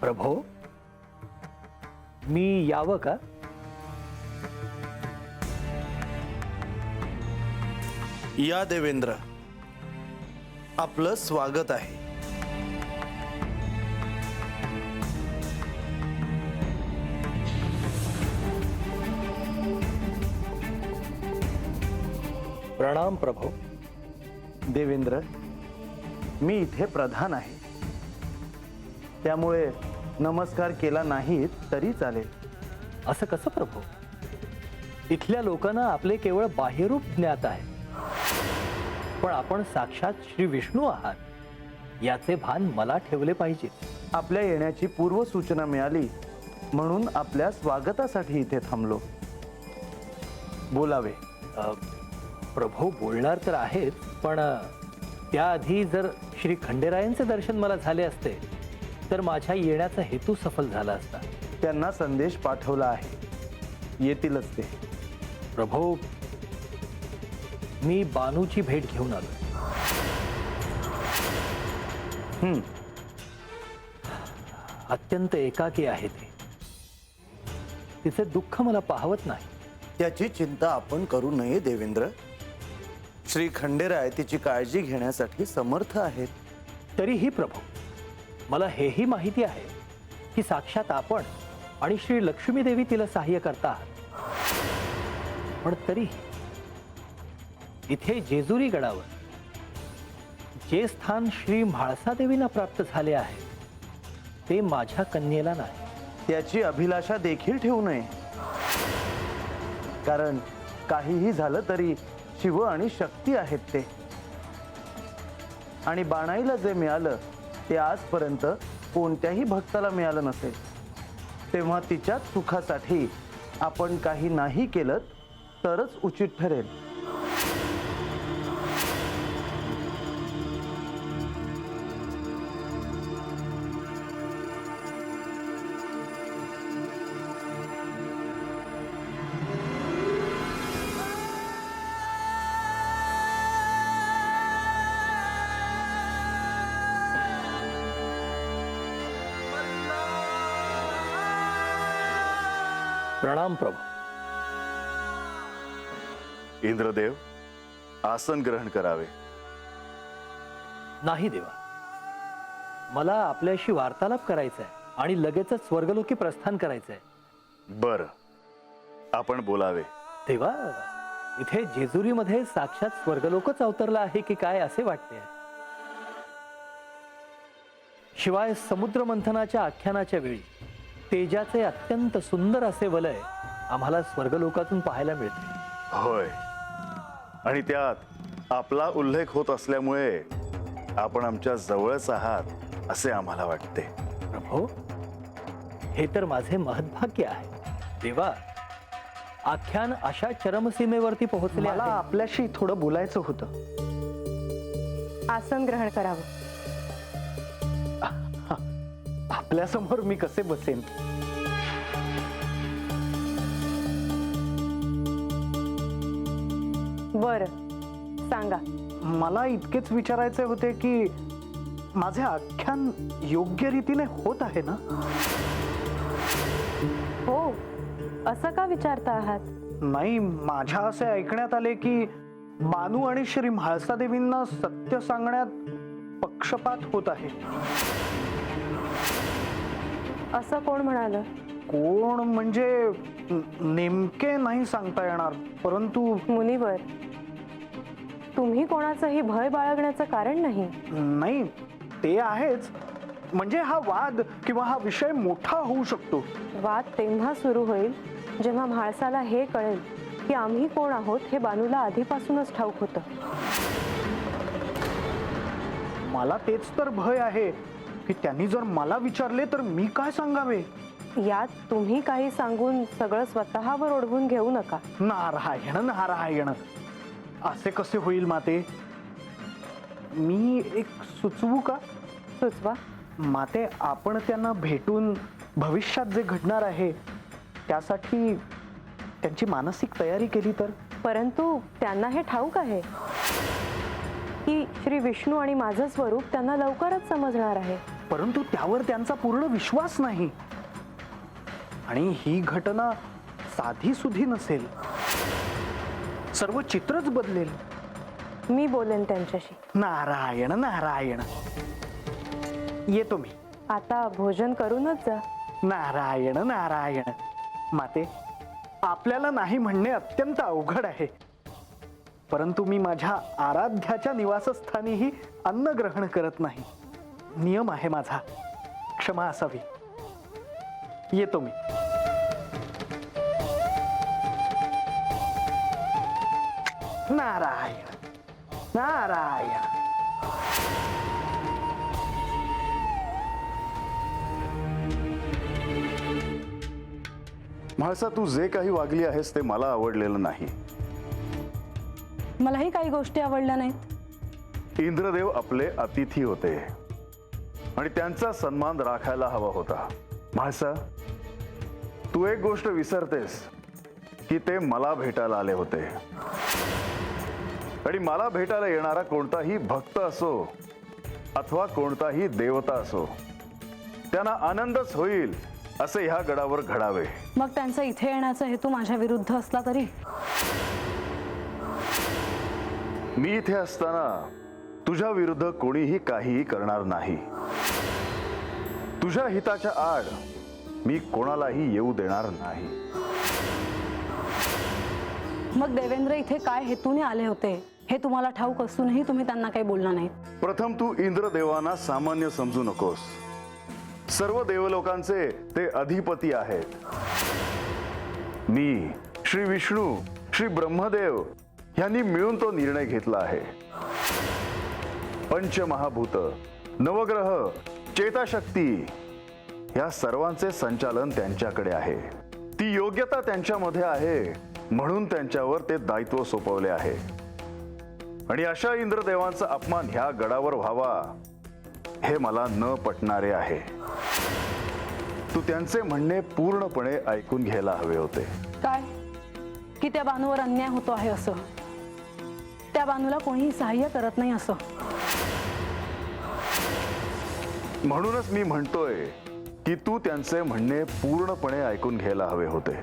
प्रभो, मी यावं का? या देवेंद्र, आपलं स्वागत आहे. प्रणाम प्रभो. देवेंद्र, मी इथे प्रधान आहे, त्यामुळे नमस्कार केला नाही तरी चालेल. असं कसं प्रभो? इथल्या लोकांना आपले केवळ बाह्यरूप ज्ञात आहे, पण आपण साक्षात श्री विष्णू आहात याचे भान मला ठेवले पाहिजे. आपल्या येण्याची पूर्व सूचना मिळाली म्हणून आपल्या स्वागतासाठी इथे थांबलो. बोलावे. प्रभो, बोलणार तर आहेच, पण त्याआधी जर श्री खंडेरायांचे दर्शन मला झाले असते तर माझ्या येण्याचा हेतू सफल झाला असता. त्यांना संदेश पाठवला आहे, येतीलच ते. प्रभो, मी बानूची भेट घेऊन आलो. अत्यंत एकाकी आहे ती. तिचे दुःख मला पाहवत नाही. त्याची चिंता आपण करू नये देवेंद्र. श्री खंडेराय तिची काळजी घेण्यासाठी समर्थ आहेत. तरीही प्रभू, मला हेही माहिती आहे की साक्षात आपण आणि श्री लक्ष्मी देवी तिला सहाय्य करता आहात. पण तरीही इथे जेजुरी गडावर जे स्थान श्री म्हाळसा देवींना प्राप्त झाले आहे ते माझ्या कन्येला नाही. त्याची अभिलाषा देखील ठेवू नये, कारण काहीही झालं तरी शिव आणि शक्ती आहेत ते. आणि बाणाईला जे मिळालं ते आजपर्यंत कोणत्याही भक्ताला मिळालं नसेल. तेव्हा तिच्याच सुखासाठी आपण काही नाही केलं तरच उचित ठरेल. प्रणाम प्रभू. इंद्रदेव, आसन ग्रहण करावे. नाही देवा, मला आपल्याशी वार्तालाप करायचा आहे आणि लगेचच स्वर्गलोकी प्रस्थान करायचं आहे. बर, आपण बोलावे. देवा, इथे जेजुरीमध्ये साक्षात स्वर्गलोकच अवतरला आहे की काय असे वाटते. शिवाय समुद्र मंथनाच्या आख्यानाच्या वेळी तेजाचे अत्यंत सुंदर असे वलय आम्हाला स्वर्गलोकातून पाहायला मिळते. होय, आणि त्यात आपला उल्लेख होत असल्यामुळे आपण आमच्या जवळच आहात असे आम्हाला वाटते. प्रभो, हे तर माझे महत्भाग्य आहे. देवा, आख्यान अशा चरमसीमेवरती पोहोचले मला आहे. आपल्याशी थोडं बोलायचं होतं. आसन ग्रहण करावं. आपल्या समोर मी कसे बसेन? बरं, सांगा. मला इतकेच विचारायचे होते की माझे आख्यान योग्य रीतीने होत आहे ना? हो, असं का विचारता आहात? नाही, माझ्या असे ऐकण्यात आले की बानू आणि श्री म्हाळसा देवींना सत्य सांगण्यात पक्षपात होत आहे. असं कोण म्हणालं? कोण म्हणजे नेमके नाही सांगता येणार, परंतु मुनिवर, तुम्ही कोणाचंही भय बाळगण्याचं कारण नाही. नाही, ते आहेच. म्हणजे हा वाद किंवा हा विषय मोठा होऊ शकतो. वाद तेव्हा सुरू होईल जेव्हा म्हाळसाला हे कळेल की आम्ही कोण आहोत हे बानूला आधीपासूनच ठाऊक होतं. मला तेच तर भय आहे की त्यांनी जर मला विचारले तर मी काय सांगावे. यात तुम्ही काही सांगून सगळं स्वतःवर ओढवून घेऊ नका. नारायण नारायण, असे कसे होईल माते? मी एक सुचवू का? सुचवा. माते, आपण त्यांना भेटून भविष्यात जे घडणार आहे त्यासाठी त्यांची मानसिक तयारी केली तर? परंतु त्यांना हे ठाऊक आहे की श्री विष्णू आणि माझं स्वरूप त्यांना लवकरच समजणार आहे. परंतु त्यावर त्यांचा पूर्ण विश्वास नाही. आणि ही घटना साधी सुधी नसेल, सर्व चित्रच बदलेल. मी बोलेन त्यांच्याशी. नारायण नारायण. येतो मी. आता भोजन करूनच जा. नारायण नारायण. माते, आपल्याला नाही म्हणणे अत्यंत अवघड आहे, परंतु मी माझ्या आराध्याच्या निवासस्थानीही अन्न ग्रहण करत नाही. नियम आहे माझा, क्षमा असावी. येतो मी. नारायण नारायण. म्हाळसा, तू जे काही वागली आहेस ते मला आवडलेलं नाही. मलाही काही गोष्टी आवडल्या नाहीत. इंद्रदेव आपले अतिथी होते आणि त्यांचा सन्मान राखायला हवा होता. म्हाळसा, तू एक गोष्ट विसरतेस की ते मला भेटायला आले होते. आणि मला भेटायला येणारा कोणताही भक्त असो अथवा कोणताही देवता असो, त्यांना आनंदच होईल असे ह्या गडावर घडावे. मग त्यांचा इथे येण्याचा हेतू माझ्या विरुद्ध असला तरी? मी इथे असताना तुझ्या विरुद्ध कोणीही काहीही करणार नाही. तुझ्या हिताच्या आड मी कोणालाही येऊ देणार नाही. मग देवेंद्र इथे काय हेतूने आले होते हे तुम्हाला ठाऊक असूनही तुम्ही त्यांना काही बोलला नाहीत. प्रथम तू इंद्रदेवांना सामान्य समजू नकोस. सर्व देवलोकांचे ते अधिपती आहेत. मी, श्री विष्णू, श्री ब्रह्मदेव यांनी मिळून तो निर्णय घेतला आहे. पंचमहाभूत, नवग्रह, चेताशक्ती या सर्वांचे संचालन त्यांच्याकडे आहे. ती योग्यता त्यांच्यामध्ये आहे, म्हणून त्यांच्यावर ते दायित्व सोपवले आहे. आणि अशा इंद्रदेवांचा अपमान ह्या गडावर व्हावा हे मला न पटणारे आहे. तू त्यांचे म्हणणे पूर्णपणे ऐकून घ्यायला हवे होते. काय? की त्या बानूवर अन्याय होतो आहे असं? त्या बानूला कोणीही सहाय्य करत नाही असं? म्हणूनच मी म्हणतोय की तू त्यांचे म्हणणे पूर्णपणे ऐकून घ्यायला हवे होते.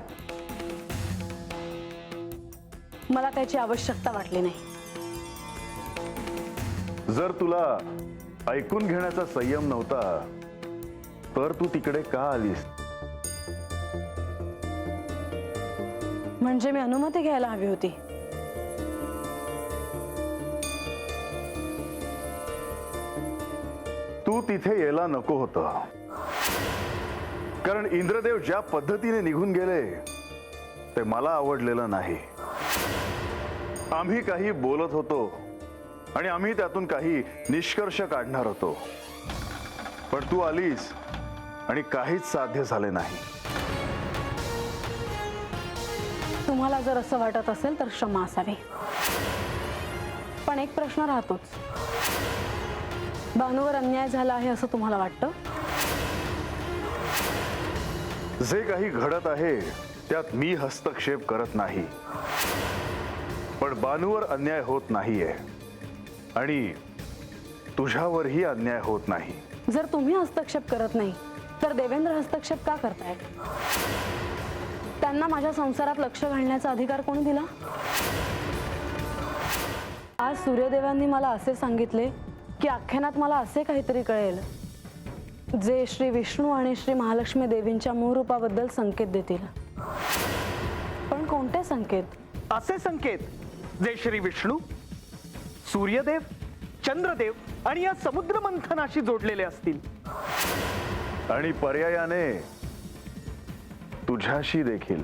मला त्याची आवश्यकता वाटली नाही. जर तुला ऐकून घेण्याचा संयम नव्हता तर तू तिकडे का आलीस? म्हणजे मी अनुमती घ्यायला हवी होती. तू तिथे यायला नको होतं, कारण इंद्रदेव ज्या पद्धतीने निघून गेले ते मला आवडलेलं नाही. आम्ही काही बोलत होतो आणि आम्ही त्यातून काही निष्कर्ष काढणार होतो, पण तू आलीस आणि काहीच साध्य झाले नाही. तुम्हाला जर असं वाटत असेल तर क्षमा असावी, पण एक प्रश्न राहतोच. बानूवर अन्याय झाला आहे असं तुम्हाला वाटतं? जे काही घडत आहे त्यात मी हस्तक्षेप करत नाही, पण बानूवर अन्याय होत नाहीये आणि तुझ्यावरही अन्याय होत नाही. जर तुम्ही हस्तक्षेप करत नाही तर देवेंद्र हस्तक्षेप का करतायत? त्यांना माझ्या संसारात लक्ष घालण्याचा अधिकार कोणी दिला? आज सूर्यदेवांनी मला असे सांगितले की आख्यानात मला असे काहीतरी कळेल जे श्री विष्णू आणि श्री महालक्ष्मी देवींच्या मूळ रूपाबद्दल संकेत देतील. पण कोणते संकेत? असे संकेत जे श्री विष्णू, सूर्यदेव, चंद्रदेव आणि या समुद्र मंथनाशी जोडलेले असतील. आणि पर्यायाने तुझ्याशी देखील.